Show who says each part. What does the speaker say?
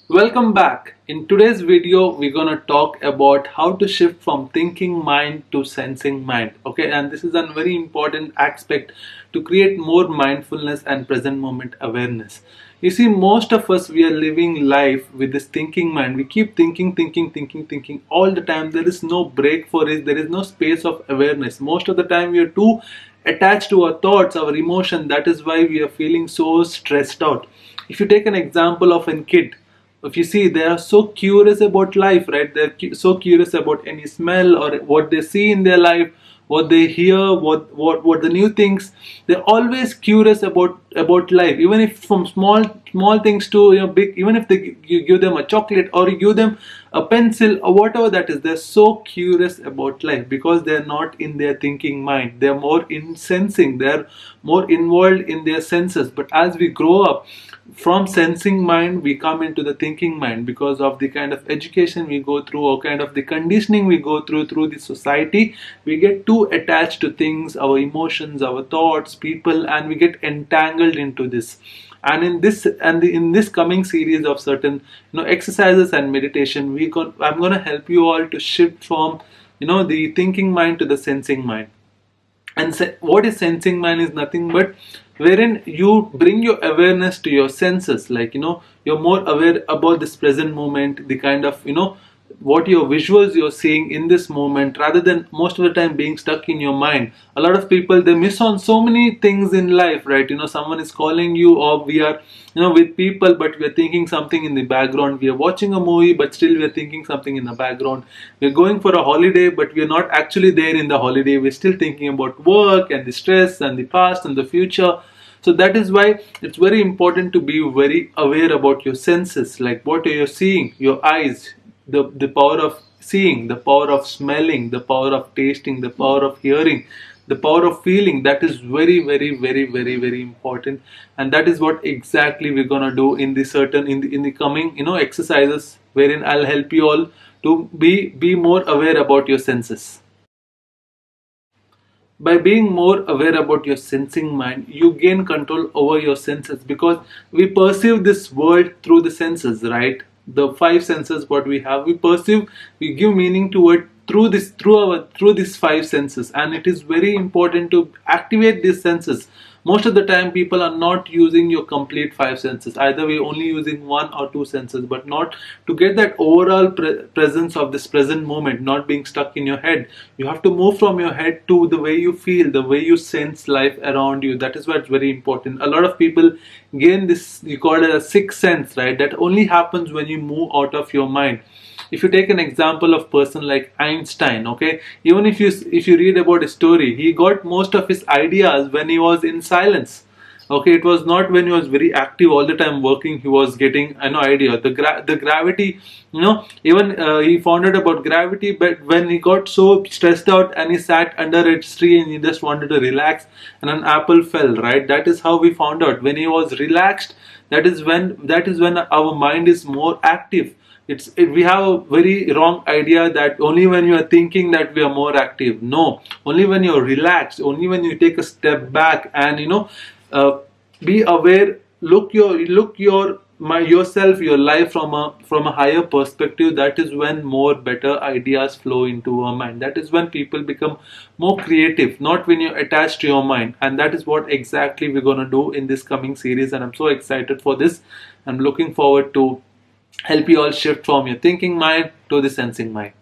Speaker 1: Welcome back. In today's video, we're gonna talk about how to shift from thinking mind to sensing mind. Okay, and this is a very important aspect to create more mindfulness and present moment awareness. You see, most of us we are living life with this thinking mind. We keep thinking all the time. There is no break for it. There is no space of awareness. Most of the time, we are too attached to our thoughts, our emotion. That is why we are feeling so stressed out. If you take an example of a kid, if you see, they are so curious about life, right? They're so curious about any smell or what they see in their life, what they hear, what the new things. They're always curious about life, even if from small things to big. Even if you give them a chocolate or you give them a pencil or whatever that is, they're so curious about life because they're not in their thinking mind. They're more in sensing. They're more involved in their senses. But as we grow up, from sensing mind we come into the thinking mind because of the kind of education we go through or kind of the conditioning we go through the society. We get too attached to things, our emotions, our thoughts, people, and we get entangled into this. And in this coming series of certain exercises and meditation, I'm going to help you all to shift from the thinking mind to the sensing mind. And what is sensing mind is nothing but wherein you bring your awareness to your senses, like you're more aware about this present moment, the kind of what your visuals you're seeing in this moment, rather than most of the time being stuck in your mind. A lot of people, they miss on so many things in life, right? Someone is calling you, or we are with people, but we're thinking something in the background. We are watching a movie, but still we're thinking something in the background. We're going for a holiday, but we're not actually there in the holiday. We're still thinking about work and the stress and the past and the future. So that is why it's very important to be very aware about your senses, like what are you seeing, your eyes, the power of seeing, the power of smelling, the power of tasting, the power of hearing, the power of feeling. That is very important, and that is what exactly we're gonna do in the coming exercises, wherein I'll help you all to be more aware about your senses. By being more aware about your sensing mind, you gain control over your senses, because we perceive this world through the senses, right? The five senses what we have, we perceive, we give meaning to it through these five senses, and it is very important to activate these senses. Most of the time people are not using your complete five senses. Either we're only using one or two senses, but not to get that overall presence of this present moment, not being stuck in your head. You have to move from your head to the way you feel, the way you sense life around you. That is what's very important. A lot of people gain this, you call it a sixth sense, right? That only happens when you move out of your mind. If you take an example of person like Einstein, okay, even if you read about his story, he got most of his ideas when he was in silence. Okay, it was not when he was very active all the time working he was getting an idea. The gravity, even he found out about gravity, but when he got so stressed out and he sat under a tree and he just wanted to relax, and an apple fell, right? That is how we found out when he was relaxed. That is when our mind is more active. We have a very wrong idea that only when you are thinking that we are more active. No, only when you're relaxed, only when you take a step back and uh, be aware, yourself, your life from a higher perspective. That is when more better ideas flow into our mind. That is when people become more creative, not when you're attached to your mind. And that is what exactly we're going to do in this coming series, and I'm so excited for this. I'm looking forward to help you all shift from your thinking mind to the sensing mind.